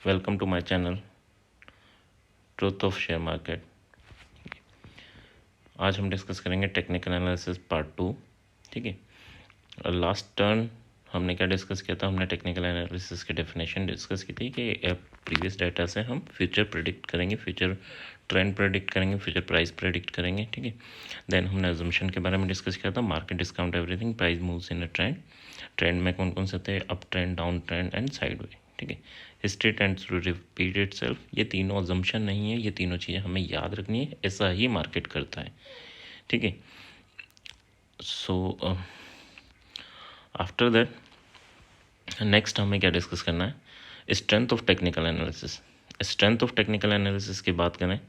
Welcome to my channel truth of share market. आज हम discuss करेंगे टेक्निकल एनालिसिस पार्ट 2। ठीक है। लास्ट टर्न हमने क्या डिस्कस किया था? हमने टेक्निकल एनालिसिस की डेफिनेशन डिस्कस की थी कि प्रीवियस डाटा से हम फ्यूचर प्रेडिक्ट करेंगे, फ्यूचर ट्रेंड प्रेडिक्ट करेंगे, फ्यूचर प्राइस प्रेडिक्ट करेंगे। ठीक है। देन हमने अजम्पशन के बारे में डिस्कस किया था, market discount everything, price moves in a trend. Trend में कौन कौन से थे? Up trend, down trend and sideway. ठीक है। History tends to repeat itself. ये तीनों अजम्पशन नहीं है, ये तीनों चीज़ें हमें याद रखनी है, ऐसा ही मार्केट करता है। ठीक है। सो आफ्टर दैट नेक्स्ट हमें क्या डिस्कस करना है? Strength of technical analysis. Strength of technical analysis की बात करें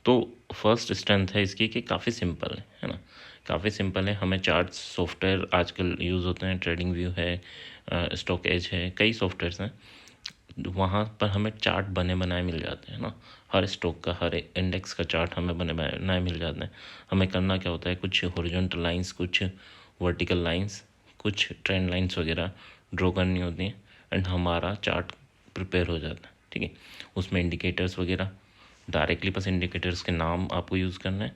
तो फर्स्ट स्ट्रेंथ है इसकी कि काफ़ी सिंपल है ना, काफ़ी सिंपल है। हमें चार्ट सॉफ्टवेयर आजकल यूज़ होते हैं, ट्रेडिंग व्यू है, स्टॉक एज है, कई सॉफ्टवेयर्स हैं, वहाँ पर हमें चार्ट बने बनाए मिल जाते हैं ना। हर स्टॉक का, हर इंडेक्स का चार्ट हमें बने बनाए मिल जाते हैं। हमें करना क्या होता है? कुछ हॉरिजॉन्टल लाइंस, कुछ वर्टिकल लाइंस, कुछ ट्रेंड लाइंस वगैरह ड्रॉ करनी होती हैं एंड हमारा चार्ट प्रिपेयर हो जाता है। ठीक है। उसमें इंडिकेटर्स वगैरह डायरेक्टली, बस इंडिकेटर्स के नाम आपको यूज़ करना है।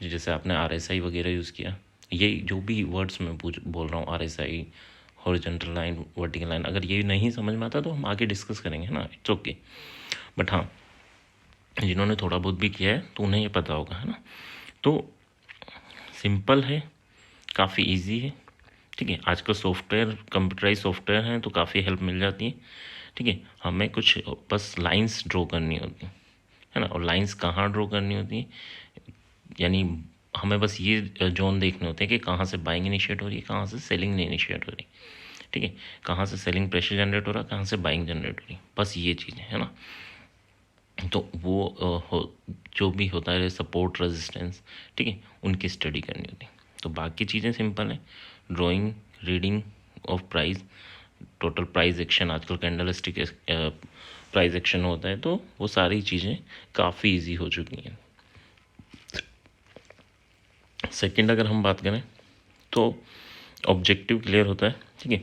जैसे आपने RSI वगैरह यूज़ किया, ये जो भी वर्ड्स मैं बोल रहा हूँ, RSI, horizontal line, vertical line, अगर ये नहीं समझ में आता तो हम आगे डिस्कस करेंगे, है ना, इट्स ओके। बट हाँ, जिन्होंने थोड़ा बहुत भी किया है तो उन्हें ये पता होगा, है ना। तो सिंपल है, काफ़ी इजी है। ठीक है। आजकल सॉफ्टवेयर, कंप्यूटराइज सॉफ्टवेयर हैं तो काफ़ी हेल्प मिल जाती है। ठीक है। हमें कुछ बस लाइंस ड्रॉ करनी होती है ना, और लाइंस कहाँ ड्रॉ करनी होती है, यानी हमें बस ये जोन देखने होते हैं कि कहाँ से बाइंग इनिशिएट हो रही है, कहाँ से सेलिंग नहीं इनिशिएट हो रही। ठीक है। कहाँ से सेलिंग प्रेशर जनरेट हो रहा है, कहाँ से बाइंग जनरेट हो रही, बस ये चीज़ें है ना। तो वो जो भी होता है, सपोर्ट, रेजिस्टेंस, ठीक है, उनकी स्टडी करनी होती है। तो बाकी चीज़ें सिंपल हैं, drawing, reading of price, total price action, आजकल कैंडल स्टिक प्राइस एक्शन होता है, तो वो सारी चीज़ें काफ़ी इजी हो चुकी हैं। सेकंड अगर हम बात करें तो ऑब्जेक्टिव क्लियर होता है। ठीक है।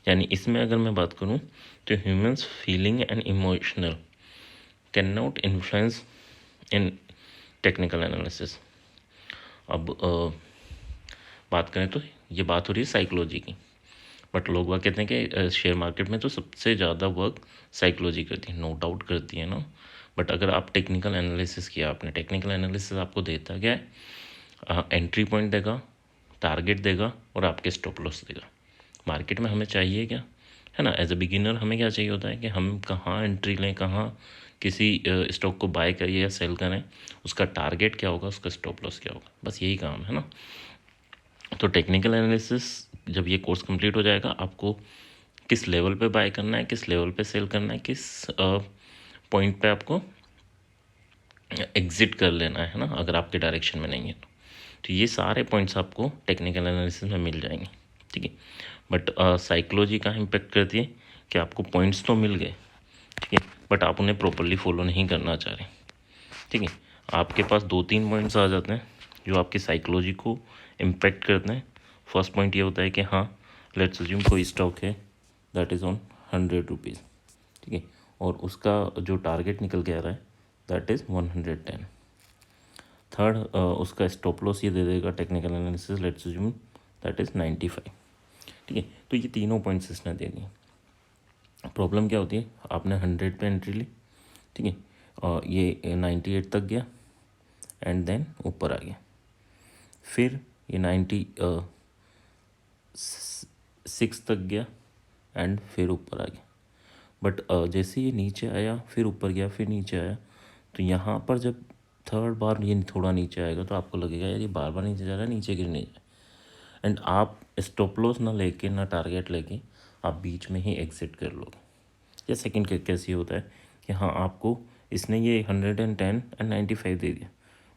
यानी इसमें अगर मैं बात करूं तो humans feeling and emotional can not influence in technical analysis. अब बात करें तो ये बात हो रही है साइकोलॉजी की, बट लोग वह कहते हैं कि शेयर मार्केट में तो सबसे ज़्यादा वर्क साइकोलॉजी करती है, नो डाउट करती है ना। बट अगर आप टेक्निकल एनालिसिस किया, आपने टेक्निकल एनालिसिस आपको देता क्या है? एंट्री पॉइंट देगा, टारगेट देगा और आपके स्टॉप लॉस देगा। मार्केट में हमें चाहिए क्या, है ना, एज अ बिगिनर हमें क्या चाहिए होता है कि हम कहाँ एंट्री लें, कहाँ किसी स्टॉक को बाय करिए या सेल करें, उसका टारगेट क्या होगा, उसका स्टॉप लॉस क्या होगा, बस यही काम है ना। तो टेक्निकल एनालिसिस जब ये कोर्स कंप्लीट हो जाएगा, आपको किस लेवल पे बाय करना है, किस लेवल पे सेल करना है, किस पॉइंट पे आपको एग्जिट कर लेना है ना, अगर आपके डायरेक्शन में नहीं है तो ये सारे पॉइंट्स आपको टेक्निकल एनालिसिस में मिल जाएंगे। ठीक है। बट साइकोलॉजी का इम्पेक्ट करती है कि आपको पॉइंट्स तो मिल गए, ठीक है, बट आप उन्हें प्रॉपरली फॉलो नहीं करना चाह रहे। ठीक है। आपके पास 2-3 पॉइंट्स आ जाते हैं जो आपकी साइकोलॉजी को इम्पेक्ट करते हैं। फर्स्ट पॉइंट ये होता है कि हाँ, लेट्स अज्यूम कोई स्टॉक है दैट इज़ ऑन 100 रुपीज़, ठीक है, और उसका जो टारगेट निकल के आ रहा है दैट इज़ 110। थर्ड, उसका स्टॉप लॉस ये दे देगा technical analysis, let's assume that is 95। ठीक है। तो ये तीनों पॉइंट्स इसने दे दिए। प्रॉब्लम क्या होती है? आपने 100 पे एंट्री ली, ठीक है, और ये 98 तक गया एंड देन ऊपर आ गया, फिर ये 96 तक गया एंड फिर ऊपर आ गया। बट जैसे ये नीचे आया, फिर ऊपर गया, फिर नीचे आया, तो यहाँ पर जब थर्ड बार ये थोड़ा नीचे आएगा तो आपको लगेगा यार ये बार बार नीचे जा रहा है, नीचे गिरने जाए, एंड आप स्टॉप लॉस ना लेके, ना टारगेट लेके आप बीच में ही एग्जिट कर लोगे। या सेकंड कैसे होता है कि हाँ, आपको इसने ये 110 एंड 95 दे दिया,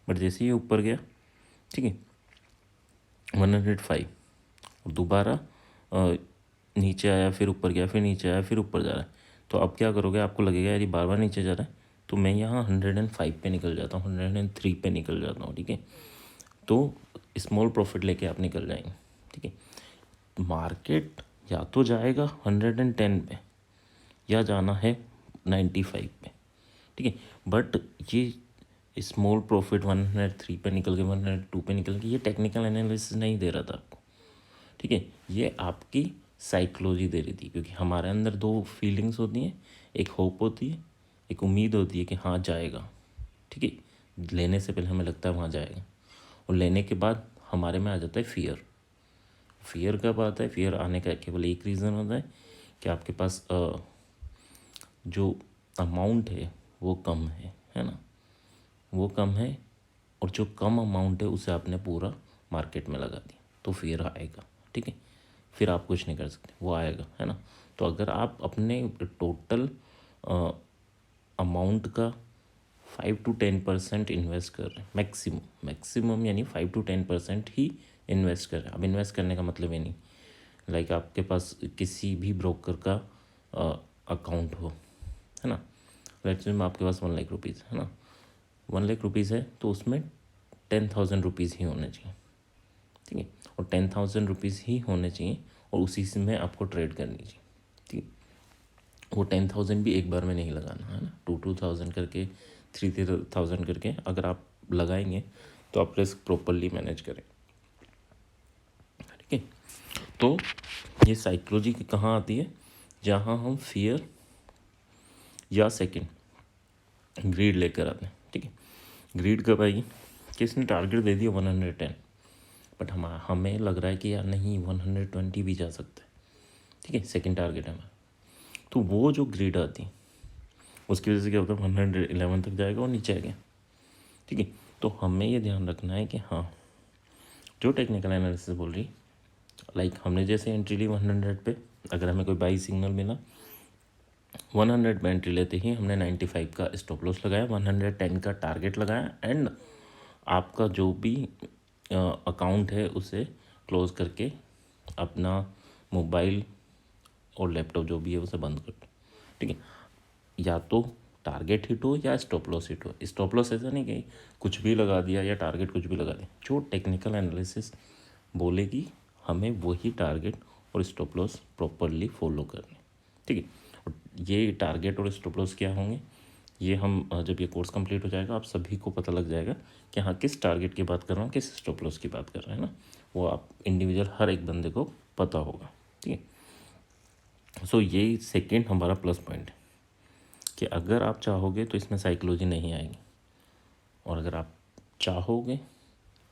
बट जैसे ही ऊपर गया, ठीक है, 105, और दोबारा नीचे आया, फिर ऊपर गया, फिर नीचे आया, फिर ऊपर जा रहा है, तो अब क्या करोगे? आपको लगेगा यार ये बार बार नीचे जा रहा है, तो मैं यहाँ 105 पे निकल जाता हूँ, 103 पे निकल जाता हूँ। ठीक है। तो स्मॉल प्रॉफिट लेके आप निकल जाएंगे। ठीक है। मार्केट या तो जाएगा 110 पे, या जाना है 95 पे, ठीक है। बट ये स्मॉल प्रॉफिट 103 पे निकल के 102 पे निकल के, ये टेक्निकल एनालिसिस नहीं दे रहा था आपको, ठीक है। ये आपकी साइकोलॉजी दे रही थी, क्योंकि हमारे अंदर दो फीलिंग्स होती हैं, एक होप होती है, एक उम्मीद होती है कि हाँ जाएगा, ठीक है। लेने से पहले हमें लगता है वहाँ जाएगा, और लेने के बाद हमारे में आ जाता है फियर। फियर कब आता है? फियर आने का केवल एक रीज़न होता है कि आपके पास जो अमाउंट है वो कम है ना, वो कम है, और जो कम अमाउंट है उसे आपने पूरा मार्केट में लगा दिया, तो फिर आएगा, ठीक है। फिर आप कुछ नहीं कर सकते, वो आएगा, है ना। तो अगर आप अपने टोटल अमाउंट का 5 to 10% इन्वेस्ट कर रहे हैं, मैक्सिमम यानी 5 to 10% ही इन्वेस्ट कर रहे हैं। अब इन्वेस्ट करने का मतलब ये नहीं लाइक आपके पास किसी भी ब्रोकर का अकाउंट हो, है ना। लेट्स से आपके पास 1 लाख रुपीज़ है ना, 1 लाख रुपीज़ है, तो उसमें 10,000 रुपीज़ ही होने चाहिए, ठीक है। और 10,000 रुपीज़ ही होने चाहिए, और उसी से में आपको ट्रेड करनी चाहिए, ठीक है। वो 10,000 भी एक बार में नहीं लगाना, है ना। 2,000 करके, 3,000 करके अगर आप लगाएंगे तो आप रिस्क प्रॉपरली मैनेज करें, ठीक है। तो ये साइकोलॉजी कहाँ आती है? जहाँ हम फियर या सेकंड ग्रीड लेकर आते हैं, ठीक है। ग्रीड कब आएगी कि इसने टारगेट दे दिया 110, बट हमें लग रहा है कि यार नहीं 120 भी जा सकता है, ठीक है, सेकंड टारगेट है हमारा। तो वो जो ग्रीड आती है उसकी वजह से क्या होता है, 111 तक जाएगा और नीचे आ गया, ठीक है। तो हमें ये ध्यान रखना है कि हाँ जो टेक्निकल एनालिसिस बोल रही, लाइक हमने जैसे एंट्री ली 100 पे, अगर हमें कोई बाई सिग्नल मिला 100 पे एंट्री लेते ही हमने 95 का स्टॉप लॉस लगाया, 110 का टारगेट लगाया, एंड आपका जो भी अकाउंट है उसे क्लोज करके अपना मोबाइल और लैपटॉप जो भी है उसे बंद कर दो, ठीक है। या तो टारगेट हिट हो या स्टॉप लॉस हिट हो। स्टॉप लॉस ऐसा नहीं कि कुछ भी लगा दिया या टारगेट कुछ भी लगा दिया, जो टेक्निकल एनालिसिस बोलेगी हमें वही टारगेट और स्टॉप लॉस प्रॉपरली फॉलो करने, ठीक है। और ये टारगेट और स्टॉप लॉस क्या होंगे, ये हम जब ये कोर्स कंप्लीट हो जाएगा आप सभी को पता लग जाएगा कि हाँ किस टारगेट की बात कर रहा हूँ, किस स्टॉप लॉस की बात कर रहे हैं ना, वो आप इंडिविजुअल हर एक बंदे को पता होगा, ठीक है। सो ये सेकेंड हमारा प्लस पॉइंट है कि अगर आप चाहोगे तो इसमें साइकोलॉजी नहीं आएगी, और अगर आप चाहोगे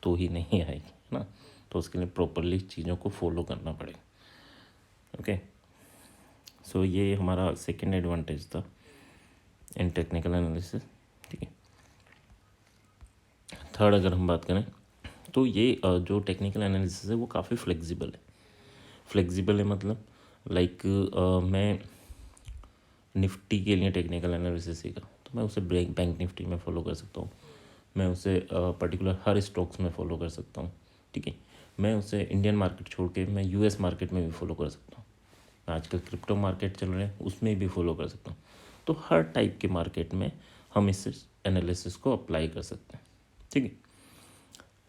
तो ही नहीं आएगी, है ना। तो उसके लिए प्रॉपरली चीज़ों को फॉलो करना पड़ेगा, ओके। सो ये हमारा सेकेंड एडवांटेज था इन टेक्निकल एनालिसिस, ठीक है। थर्ड अगर हम बात करें तो ये जो टेक्निकल एनालिसिस है वो काफ़ी फ्लेक्सिबल है मतलब लाइक मैं निफ्टी के लिए टेक्निकल एनालिसिस सीखा तो मैं उसे बैंक निफ्टी में फॉलो कर सकता हूँ, मैं उसे पर्टिकुलर हर स्टॉक्स में फॉलो कर सकता हूँ, ठीक है। मैं उसे इंडियन मार्केट छोड़ के मैं यूएस मार्केट में भी फॉलो कर सकता हूँ, आजकल क्रिप्टो मार्केट चल रहे हैं उसमें भी फॉलो कर सकता हूँ। तो हर टाइप के मार्केट में हम इस एनालिसिस को अप्लाई कर सकते हैं, ठीक है।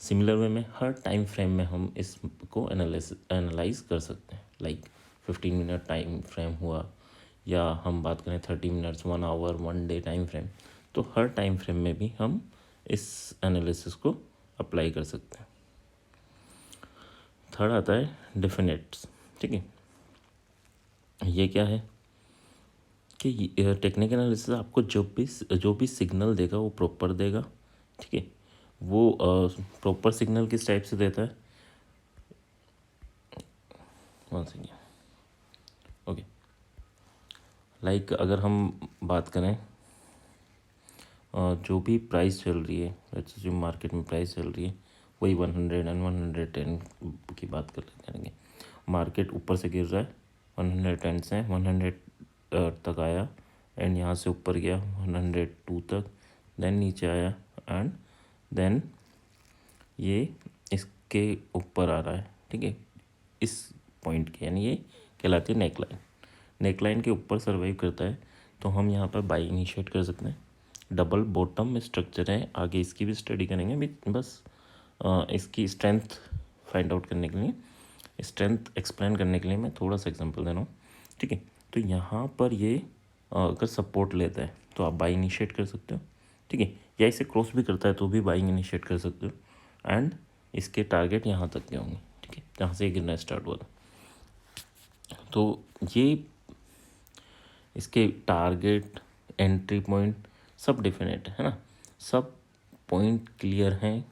सिमिलर वे में हर टाइम फ्रेम में हम इसको एनालाइज कर सकते हैं, लाइक 15 मिनट टाइम फ्रेम हुआ, या हम बात करें 30 minutes, 1 hour, 1 day time frame, तो हर टाइम फ्रेम में भी हम इस एनालिसिस को अप्लाई कर सकते हैं। थर्ड आता है डेफिनेट्स, ठीक है। ये क्या है कि टेक्निकल एनालिसिस आपको जो भी सिग्नल देगा वो प्रॉपर देगा, ठीक है। वो प्रॉपर सिग्नल किस टाइप से देता है, वन सेकेंड, ओके। लाइक अगर हम बात करें जो भी प्राइस चल रही है, जो मार्केट में प्राइस चल रही है वही 100 एंड 110 की बात कर लेंगे। मार्केट ऊपर से गिर रहा है 110 से 100 तक आया, एंड यहाँ से ऊपर गया 102 तक, देन नीचे आया, एंड देन ये इसके ऊपर आ रहा है, ठीक है, इस पॉइंट के, यानी ये कहलाती है नेकलाइन। नेकलाइन के ऊपर सर्वाइव करता है तो हम यहाँ पर बाई इनिशिएट कर सकते हैं। डबल बॉटम स्ट्रक्चर है, आगे इसकी भी स्टडी करेंगे, बस इसकी स्ट्रेंथ फाइंड आउट करने के लिए, स्ट्रेंथ एक्सप्लेन करने के लिए मैं थोड़ा सा एग्जांपल दे रहा हूँ, ठीक है। तो यहाँ पर ये अगर सपोर्ट लेता है तो आप बाइंग इनिशिएट कर सकते हो, ठीक है, या इसे क्रॉस भी करता है तो भी बाइंग इनिशिएट कर सकते हो। एंड इसके टारगेट यहाँ तक के होंगे, ठीक है, जहाँ से गिरना स्टार्ट हुआ था। तो ये इसके टारगेट, एंट्री पॉइंट सब डिफिनेट है ना, सब पॉइंट क्लियर हैं,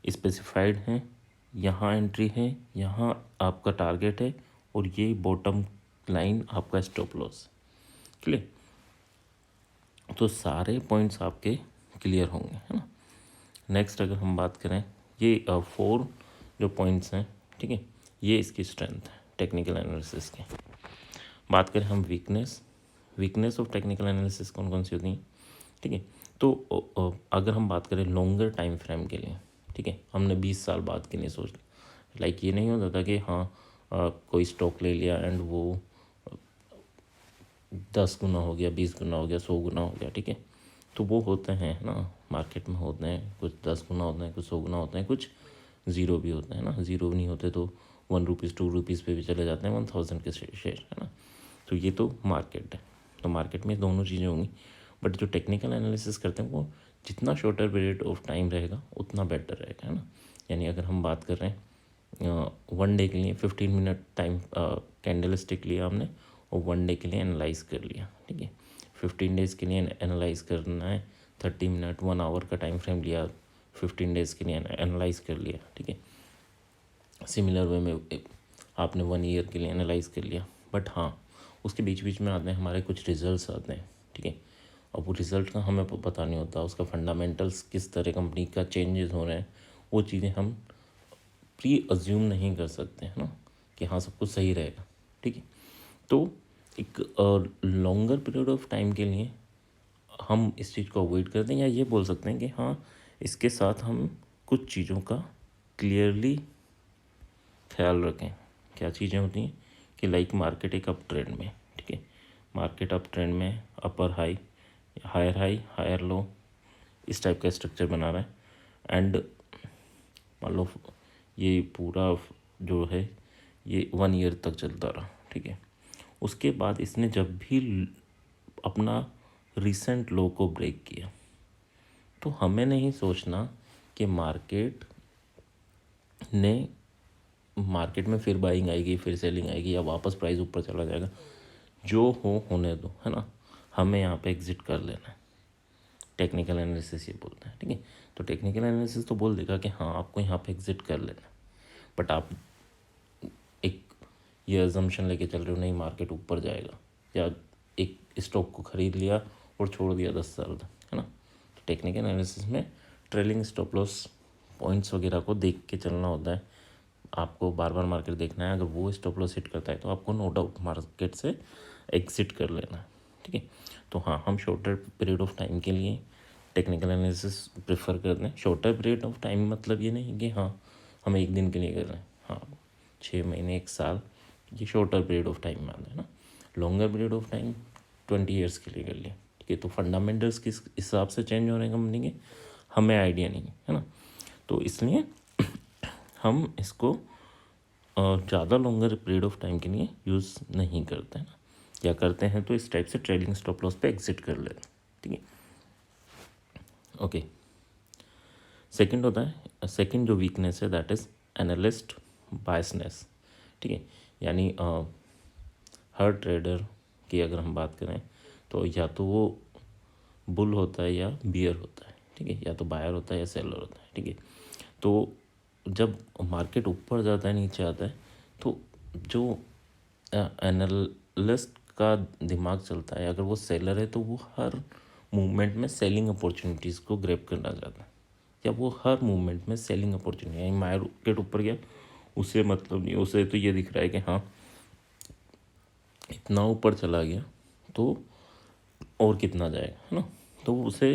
स्पेसिफाइड हैं। यहाँ एंट्री है, यहाँ आपका टारगेट है, और ये बॉटम लाइन आपका स्टॉप लॉस, क्लियर। तो सारे पॉइंट्स आपके क्लियर होंगे, है ना। नेक्स्ट अगर हम बात करें, ये 4 जो पॉइंट्स हैं, ठीक है, ये इसकी स्ट्रेंथ है टेक्निकल एनालिसिस की। बात करें हम वीकनेस ऑफ टेक्निकल एनालिसिस कौन कौन सी होती हैं, ठीक है। तो अगर हम बात करें लॉन्गर टाइम फ्रेम के लिए, ठीक है, हमने 20 साल बाद के लिए सोच, लाइक ये नहीं होता था कि हाँ कोई स्टॉक ले लिया एंड वो 10 गुना हो गया, 20 गुना हो गया, 100 गुना हो गया, ठीक है। तो वो होते हैं ना, मार्केट में होते हैं, कुछ 10 गुना होते हैं, कुछ 100 गुना होते हैं, कुछ ज़ीरो भी होते हैं ना। ज़ीरो नहीं होते तो 1 रुपीज़ 2 रुपीज़ पे भी चले जाते हैं, 1000 के शेयर, है ना। तो ये तो मार्केट है, तो मार्केट में दोनों चीज़ें होंगी। बट जो टेक्निकल एनालिसिस करते हैं वो जितना शॉर्टर पीरियड ऑफ टाइम रहेगा उतना बेटर रहेगा, है ना। यानी अगर हम बात कर रहे हैं 1 डे के लिए 15 मिनट टाइम कैंडल स्टिक लिया हमने, और 1 डे के लिए एनालाइज कर लिया, ठीक है। 15 डेज़ के लिए एनालाइज करना है, 30 मिनट 1 आवर का टाइम फ्रेम लिया, 15 डेज़ के लिए एनालाइज कर लिया, ठीक है। सिमिलर वे में आपने 1 ईयर के लिए एनालाइज कर लिया। बट हाँ, उसके बीच बीच में आते हैं हमारे कुछ रिजल्ट्स आते हैं, ठीक है। और वो रिज़ल्ट का हमें पता नहीं होता, उसका फंडामेंटल्स किस तरह कंपनी का चेंजेस हो रहे हैं, वो चीज़ें हम प्री अज्यूम नहीं कर सकते, है ना, कि हाँ सब कुछ सही रहेगा, ठीक है। तो एक लॉन्गर पीरियड ऑफ टाइम के लिए हम इस चीज़ को अवॉइड करते हैं, या ये बोल सकते हैं कि हाँ इसके साथ हम कुछ चीज़ों का क्लियरली ख्याल रखें। क्या चीज़ें होती हैं कि लाइक मार्केट एक अप ट्रेंड में, ठीक है, मार्केट अप ट्रेंड में अपर हाई, हायर लो, इस टाइप का स्ट्रक्चर बना रहा है। एंड मान लो ये पूरा जो है ये 1 ईयर तक चलता रहा, ठीक है। उसके बाद इसने जब भी अपना रिसेंट लो को ब्रेक किया, तो हमें नहीं सोचना कि मार्केट में फिर बाइंग आएगी, फिर सेलिंग आएगी, या वापस प्राइस ऊपर चला जाएगा। जो होने दो, है ना, हमें यहाँ पे एग्जिट कर लेना है। टेक्निकल एनालिसिस ये बोलता है, ठीक है। तो टेक्निकल एनालिसिस तो बोल देगा कि हाँ आपको यहाँ पे एग्जिट कर लेना है। बट आप एक ये अजम्पशन लेके चल रहे हो नहीं मार्केट ऊपर जाएगा, या एक स्टॉक को ख़रीद लिया और छोड़ दिया 10 साल तक, है ना। तो टेक्निकल एनालिसिस में ट्रेलिंग स्टॉप लॉस पॉइंट्स वगैरह को देख के चलना होता है। आपको बार बार मार्केट देखना है, अगर वो स्टॉप लॉस हिट करता है तो आपको नो डाउट मार्केट से एग्जिट कर लेना है, ठीक है। तो हाँ, हम शॉर्टर पीरियड ऑफ टाइम के लिए टेक्निकल एनालिसिस प्रेफर करते हैं। शॉर्टर पीरियड ऑफ टाइम मतलब ये नहीं कि हाँ हम 1 दिन के लिए कर रहे हैं, हाँ 6 महीने 1 साल, ये शॉर्टर पीरियड ऑफ टाइम में आता है ना। Longer period of time 20 years के लिए कर लिया, ठीक है। तो फंडामेंटल्स किस हिसाब से चेंज हो रहे हैं कंपनी के हमें आइडिया नहीं है ना। तो इसलिए हम इसको ज़्यादा लॉन्गर पीरियड ऑफ टाइम के लिए यूज़ नहीं करते हैं ना, या करते हैं तो इस टाइप से ट्रेलिंग स्टॉप लॉस पे एग्जिट कर लेते हैं, ठीक है। ओके, सेकंड होता है, सेकंड जो वीकनेस है दैट इज़ एनालिस्ट बायसनेस, ठीक है। यानी हर ट्रेडर की अगर हम बात करें तो या तो वो बुल होता है या बियर होता है, ठीक है, या तो बायर होता है या सेलर होता है, ठीक है। तो जब मार्केट ऊपर जाता है नीचे आता है तो जो एनालिस्ट का दिमाग चलता है, अगर वो सेलर है तो वो हर मूवमेंट में सेलिंग अपॉर्चुनिटीज़ को ग्रैब करना चाहता है, या वो हर मूवमेंट में सेलिंग अपॉर्चुनिटी, यानी मार्केट ऊपर गया उसे मतलब नहीं, उसे तो ये दिख रहा है कि हाँ इतना ऊपर चला गया तो और कितना जाएगा, है ना। तो उसे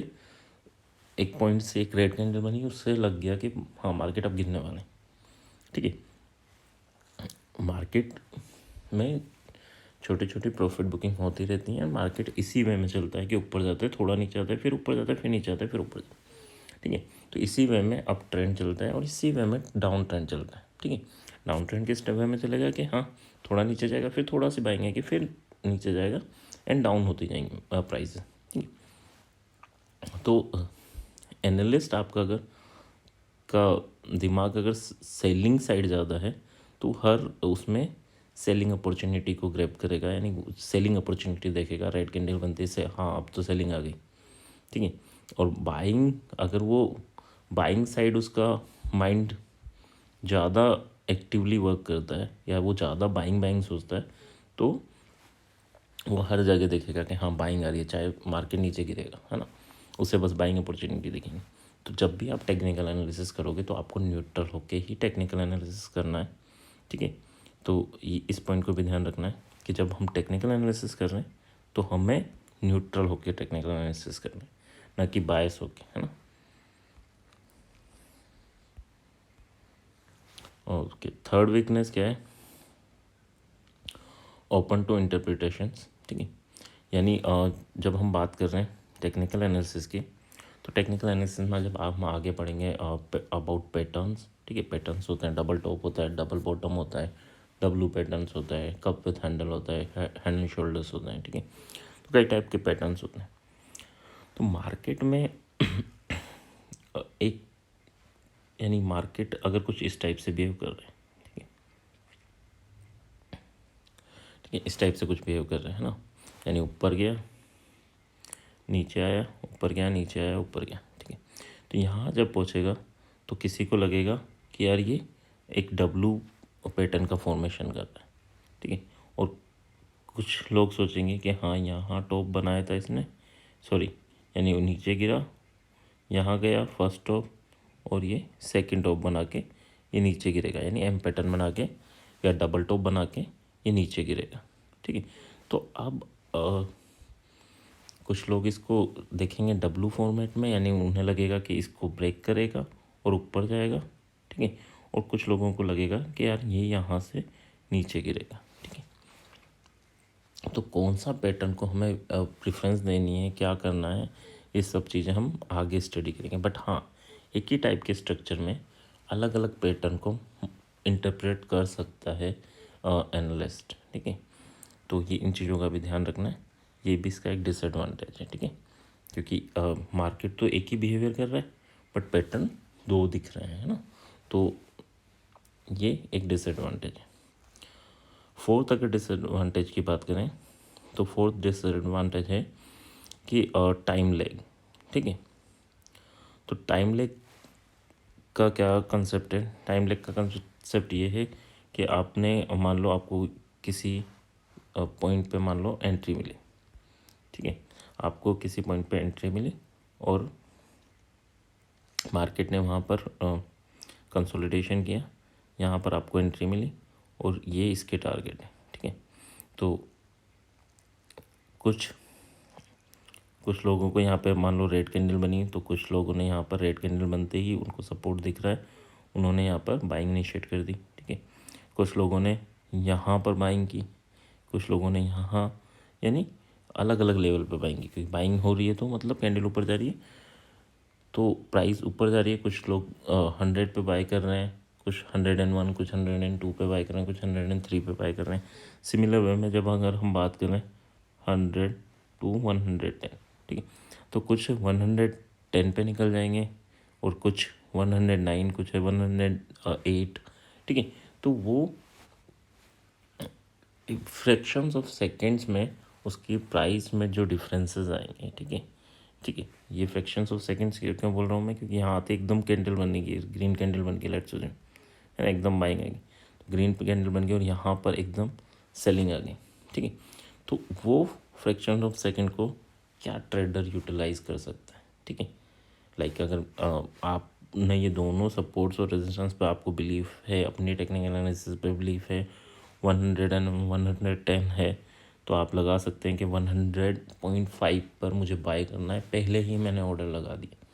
एक पॉइंट से एक रेड कैंडल बनी, उससे लग गया कि हाँ मार्केट अब गिरने वाले, ठीक है। मार्केट में छोटी छोटी प्रॉफिट बुकिंग होती रहती है, मार्केट इसी वे में चलता है कि ऊपर जाता है, थोड़ा नीचे आता है, फिर ऊपर जाता है, फिर नीचे आता है, फिर ऊपर जाता है, ठीक है। तो इसी वे में अप ट्रेंड चलता है और इसी वे में डाउन ट्रेंड चलता है, ठीक है। डाउन ट्रेंड किस वे में चलेगा कि हाँ थोड़ा नीचे जाएगा, फिर थोड़ा सी बाइंग आएगी, फिर नीचे जाएगा, एंड डाउन होती जाएंगी प्राइस, ठीक है। तो एनालिस्ट आपका अगर का दिमाग अगर सेलिंग साइड ज़्यादा है तो हर उसमें सेलिंग अपॉर्चुनिटी को ग्रैब करेगा, यानी सेलिंग अपॉर्चुनिटी देखेगा, रेड कैंडल बनते से हाँ अब तो सेलिंग आ गई, ठीक है। और बाइंग, अगर वो बाइंग साइड उसका माइंड ज़्यादा एक्टिवली वर्क करता है या वो ज़्यादा बाइंग बाइंग सोचता है तो वो हर जगह देखेगा कि हाँ बाइंग आ रही है, चाहे मार्केट नीचे गिरेगा, है ना, उसे बस बाइंग अपॉर्चुनिटी दिखेंगी। तो जब भी आप टेक्निकल एनालिसिस करोगे तो आपको न्यूट्रल होके ही टेक्निकल एनालिसिस करना है, ठीक है। तो ये इस पॉइंट को भी ध्यान रखना है कि जब हम टेक्निकल एनालिसिस कर रहे हैं तो हमें न्यूट्रल होके टेक्निकल एनालिसिस करना है, ना कि बायस होके, है ना। ओके, थर्ड वीकनेस क्या है? ओपन टू इंटरप्रिटेशंस, ठीक है। यानी जब हम बात कर रहे हैं टेक्निकल एनालिसिस की, तो टेक्निकल एनालिसिस में जब आप आगे पढ़ेंगे अबाउट पैटर्न्स, ठीक है। पैटर्न्स होते हैं, डबल टॉप होता है, डबल बॉटम होता है, डब्लू पैटर्न्स होता है, कप विथ हैंडल होता है, हैंड एंड शोल्डर्स होते हैं, ठीक है। तो कई टाइप के पैटर्न्स होते हैं। तो मार्केट में एक, यानी मार्केट अगर कुछ इस टाइप से बिहेव कर रहे हैं, ठीक है, ठीक है, इस टाइप से कुछ बिहेव कर रहे हैं ना, यानी ऊपर गया नीचे आया, ऊपर गया नीचे आया, ऊपर गया, ठीक है। तो यहाँ जब पहुँचेगा तो किसी को लगेगा कि यार ये एक डब्लू पैटर्न का फॉर्मेशन कर रहा है, ठीक है। और कुछ लोग सोचेंगे कि हाँ यहाँ टॉप बनाया था इसने, सॉरी, यानी वो नीचे गिरा, यहाँ गया फर्स्ट टॉप, और ये सेकंड टॉप बना के ये नीचे गिरेगा, यानी एम पैटर्न बना के या डबल टॉप बना के ये नीचे गिरेगा, ठीक है। तो अब कुछ लोग इसको देखेंगे डब्लू फॉर्मेट में, यानी उन्हें लगेगा कि इसको ब्रेक करेगा और ऊपर जाएगा, ठीक है। और कुछ लोगों को लगेगा कि यार ये यहाँ से नीचे गिरेगा, ठीक है। तो कौन सा पैटर्न को हमें प्रेफरेंस देनी है, क्या करना है, ये सब चीज़ें हम आगे स्टडी करेंगे। बट हाँ, एक ही टाइप के स्ट्रक्चर में अलग अलग पैटर्न को इंटरप्रेट कर सकता है एनालिस्ट, ठीक है। तो ये इन चीज़ों का भी ध्यान रखना है, ये भी इसका एक डिसएडवांटेज है, ठीक है। क्योंकि मार्केट तो एक ही बिहेवियर कर रहा है बट पैटर्न दो दिख रहे हैं, है ना। तो ये एक डिसएडवांटेज है। फोर्थ अगर डिसएडवांटेज की बात करें तो फोर्थ डिसएडवांटेज है कि टाइम लैग, ठीक है। तो टाइम लैग का क्या कंसेप्ट है? टाइम लैग का कंसेप्ट ये है कि आपने मान लो आपको किसी पॉइंट पे मान लो एंट्री मिली, ठीक है, आपको किसी पॉइंट पे एंट्री मिली और मार्केट ने वहाँ पर कंसोलिडेशन किया, यहाँ पर आपको एंट्री मिली और ये इसके टारगेट है, ठीक है। तो कुछ लोगों को यहाँ पे मान लो रेड कैंडल बनी, तो कुछ लोगों ने यहाँ पर रेड कैंडल बनते ही उनको सपोर्ट दिख रहा है, उन्होंने यहाँ पर बाइंग इनिशिएट कर दी, ठीक है। कुछ लोगों ने यहाँ पर बाइंग की, कुछ लोगों ने यहाँ, यानी अलग अलग लेवल पर बाइंग की, क्योंकि बाइंग हो रही है तो मतलब कैंडल ऊपर जा रही है तो प्राइस ऊपर जा रही है। कुछ लोग 100 पे बाय कर रहे हैं, कुछ 101, कुछ 102 पे बाय कर रहे हैं, कुछ 103 पे बाय कर रहे हैं। सिमिलर वे में जब अगर हम बात करें 100 to 110, ठीक है, तो कुछ 110 पे निकल जाएंगे और कुछ 109, कुछ 108, ठीक है। तो वो फ्रैक्शंस ऑफ सेकेंड्स में उसकी प्राइस में जो डिफरेंसेस आएंगे, ठीक है, ठीक है। ये फ्रैक्शंस ऑफ सेकेंड्स क्यों बोल रहा हूँ मैं, क्योंकि यहाँ आते एकदम कैंडल बनेगी, ग्रीन कैंडल बन के, लेट्स है ना, एकदम बाइंग आएगी, तो ग्रीन कैंडल बन गई और यहाँ पर एकदम सेलिंग आ गई, ठीक है। तो वो फ्रैक्शन ऑफ सेकेंड को क्या ट्रेडर यूटिलाइज कर सकता है, ठीक है। लाइक अगर आप ने ये दोनों सपोर्ट्स और रेजिस्टेंस पे आपको बिलीव है, अपनी टेक्निकल एनालिसिस पे बिलीव है, 100 एंड 110 है, तो आप लगा सकते हैं कि 100.5 पर मुझे बाय करना है, पहले ही मैंने ऑर्डर लगा दिया।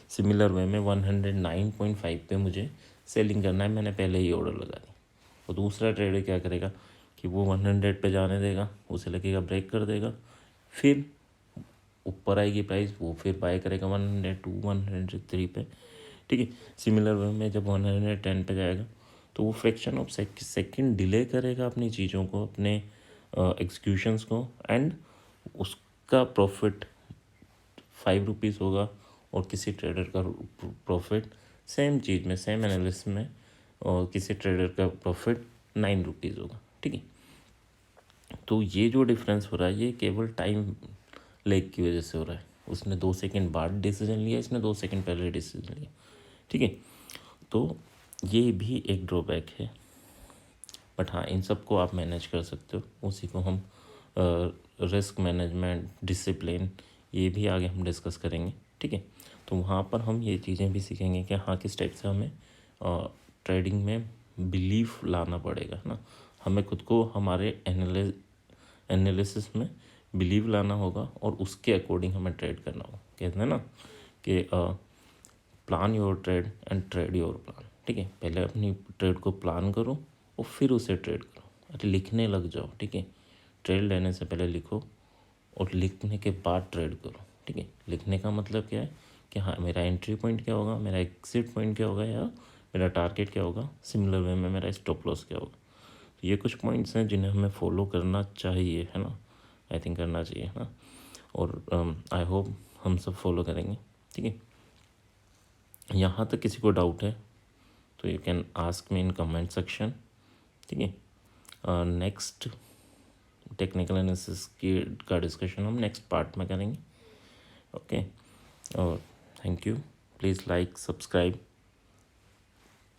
सिमिलर वे में 109.5 पे मुझे सेलिंग करना है, मैंने पहले ही ऑर्डर लगा दिया। और दूसरा ट्रेडर क्या करेगा कि वो 100 पे जाने देगा, उसे लगेगा ब्रेक कर देगा, फिर ऊपर आएगी प्राइस, वो फिर बाय करेगा 102, 103 पे, ठीक है। सिमिलर वे में जब 110 पे जाएगा तो वो फ्रैक्शन ऑफ सेकंड डिले करेगा अपनी चीज़ों को, अपने एग्जीक्यूशंस को, एंड उसका प्रॉफिट 5 रुपीज़ होगा और किसी ट्रेडर का प्रॉफिट सेम चीज़ में, सेम एनालिसिस में, और किसी ट्रेडर का प्रॉफिट 9 रुपीज़ होगा, ठीक है। तो ये जो डिफरेंस हो रहा है ये केवल टाइम लेग की वजह से हो रहा है। उसने 2 सेकंड बाद डिसीजन लिया, इसने 2 सेकंड पहले डिसीजन लिया, ठीक है। तो ये भी एक ड्रॉबैक है, बट हाँ इन सब को आप मैनेज कर सकते हो। उसी को हम रिस्क मैनेजमेंट, डिसिप्लिन, ये भी आगे हम डिस्कस करेंगे, ठीक है। तो वहाँ पर हम ये चीज़ें भी सीखेंगे कि हाँ किस टाइप से हमें ट्रेडिंग में बिलीफ लाना पड़ेगा, है ना। हमें खुद को हमारे एनालिसिस में बिलीव लाना होगा और उसके अकॉर्डिंग हमें ट्रेड करना होगा। कहते हैं ना कि plan your trade and trade your plan, ठीक है। पहले अपनी ट्रेड को प्लान करो और फिर उसे ट्रेड करो। अरे लिखने लग जाओ, ठीक है। ट्रेड लेने से पहले लिखो और लिखने के बाद ट्रेड करो, ठीक है। लिखने का मतलब क्या है कि हाँ मेरा एंट्री पॉइंट क्या होगा, मेरा एग्जिट पॉइंट क्या होगा, या मेरा टारगेट क्या होगा, सिमिलर वे में मेरा स्टॉप लॉस क्या होगा। तो ये कुछ पॉइंट्स हैं जिन्हें हमें फॉलो करना चाहिए, है ना। आई थिंक करना चाहिए, है ना। और आई होप हम सब फॉलो करेंगे, ठीक है। यहाँ तक किसी को डाउट है तो you can ask me in comment section, ठीक है। नेक्स्ट टेक्निकल एनालिसिस की का डिस्कशन हम नेक्स्ट पार्ट में करेंगे, ओके। और thank you, please like, subscribe